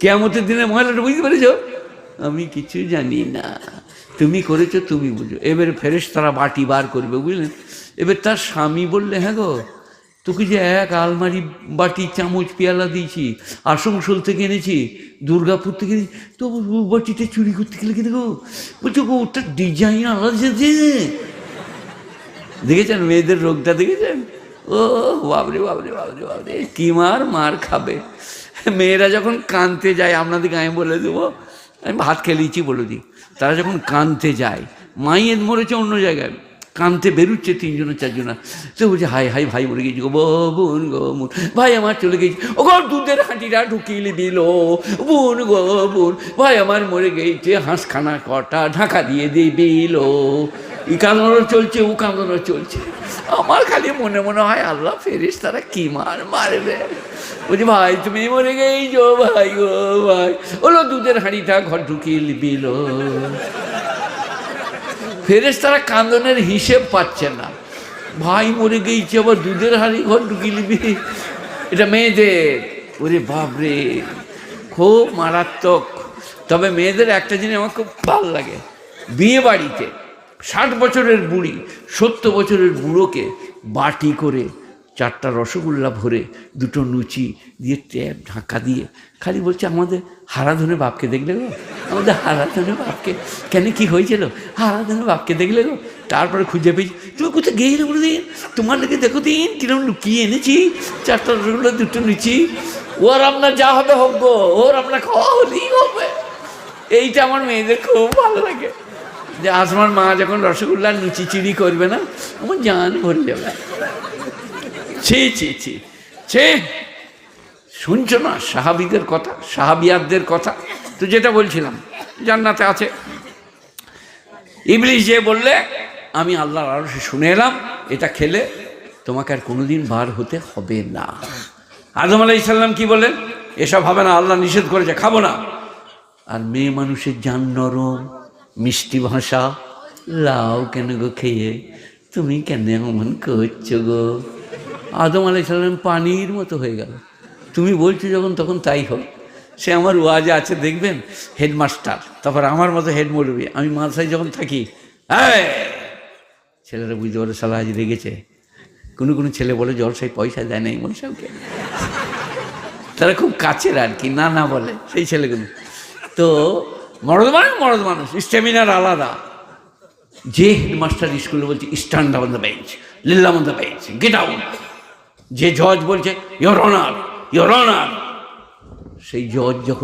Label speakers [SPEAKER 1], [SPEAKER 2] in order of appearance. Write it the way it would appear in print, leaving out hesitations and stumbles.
[SPEAKER 1] কিয়ামতের দিনে মহিলাটা বুঝতে পেরেছ, আমি কিছু জানি না, তুমি করেছো তুমি বুঝো। এবারে ফেরেশতারা বাটি বার করবে, বুঝলেন। এবার তার স্বামী বললে, হ্যাঁ গো, তোকে যে এক আলমারি বাটি চামচ পেয়ালা দিয়েছি, আসানসোল থেকে এনেছি, দুর্গাপুর থেকে এনেছি, তো বাটিটা চুরি করতে গেলে কিন্তু গো, বলছো গো ওটার ডিজাইন আলাদা। দেখেছেন মেয়েদের রোগটা, দেখেছেন? ও বাবরে বাবরে বাবরে বাবরে, কি মার খাবে। মেয়েরা যখন কানতে যায়, আপনাদেরকে আমি বলে দেবো, আমি ভাত খেলিয়েছি বলে দিই, তারা যখন কানতে যায়, মাইয়ের মরেছে অন্য জায়গায়, কানতে বেরুচ্ছে 3 জন 4 জন, তো বলছে হাই হাই ভাই মরে গেছি গো, বোন গো বোন, ভাই আমার চলে গেছি, ও গো দুধের হাঁটিটা ঢুকিয়ে দিল, বোন গো বোন, ভাই আমার মরে গেছে, হাঁসখানা কটা ঢাকা দিয়ে দিল। ই কাঁদানো চলছে, ও কাঁদানো চলছে। আমার খালি মনে মনে হয় আল্লাহ ফেরেশতারা কি মারবে। বলছি ভাই তুমি মরে গেছো ভাই গো ভাই, ওলো দুধের হাঁড়িটা ঘর ঢুকিয়ে দিল। ফেরেশতারা কান্দনের হিসেব পাচ্ছে না, ভাই মরে গেছে আবার দুধের হাঁড়ি ঘর ঢুকিয়ে নিবি, এটা মেয়েদের। ওরে বাপরে, খুব মারাত্মক। তবে মেয়েদের একটা জিনিস আমার খুব ভালো লাগে, বিয়ে বাড়িতে 60 বছরের বুড়ি 70 বছরের বুড়োকে বাটি করে 4টা রসগোল্লা ভরে 2টো লুচি দিয়ে ট্যাপ ঢাকা দিয়ে খালি বলছে, আমাদের হারাধনের বাপকে দেখলে গো, আমাদের হারাধনের বাপকে, কেন কি হয়েছিল, হারাধনের বাপকে দেখলে গো। তারপরে খুঁজে পেয়েছি, তুমি কোথায় গেলে বলে দিন, তোমার লেগে দেখো দিন কিরম লুকিয়ে এনেছি, 4টা রসগোল্লা 2টো লুচি। ওর আপনার যা হবে হোক গো, ওর আপনার খাওয়া হলেই হবে। এইটা আমার মেয়েদের খুব ভালো লাগে, যে আসমার মা যখন রসগোল্লার লুচি চিড়ি করবে না, আমার জান ভরে যাবে। ছি ছি ছি ছি, শুনছো না সাহাবীদের কথা, সাহাবিয়াতদের কথা? তো যেটা বলছিলাম, জান্নাতে আছে। ইবলিস যে বললে, আমি আল্লাহর আরশে শুনে এলাম, এটা খেলে তোমাকে আর কোনোদিন বার হতে হবে না। আদম আলাইহিস সালাম কি বললেন, এসব হবে না, আল্লাহ নিষেধ করেছে, খাবো না। আর মেয়ে মানুষের জান নরম, মিষ্টি ভাষা, লাও কেন গো খেয়ে, তুমি কেন এমন করছো গো। আদম আলাইহিস সালাম পানির মতো হয়ে গেল। তুমি বলছো যখন তখন তাই হোক। সে আমার ওয়াজে আছে, দেখবেন হেডমাস্টার, তারপর আমার মতো হেড মৌলবি, আমি মাদ্রাসায় যখন থাকি, ছেলেরা বুঝতে পারে সালা আজ রেগেছে। কোনো ছেলে বলে জলসায় পয়সা দেয় না ইমাম সাহেবকে, তারা খুব কাছের আর কি, না বলে সেই ছেলেগুলো। তো মরদ মানুষ স্ট্যামিনার আলাদা। যে হেডমাস্টার স্কুলে বলছে স্ট্যান্ড অন দ্য বেঞ্চ, লিল্লাম on the bench, get out. যে জজ বলছে ইয়োর অনার, সেই জজ যখন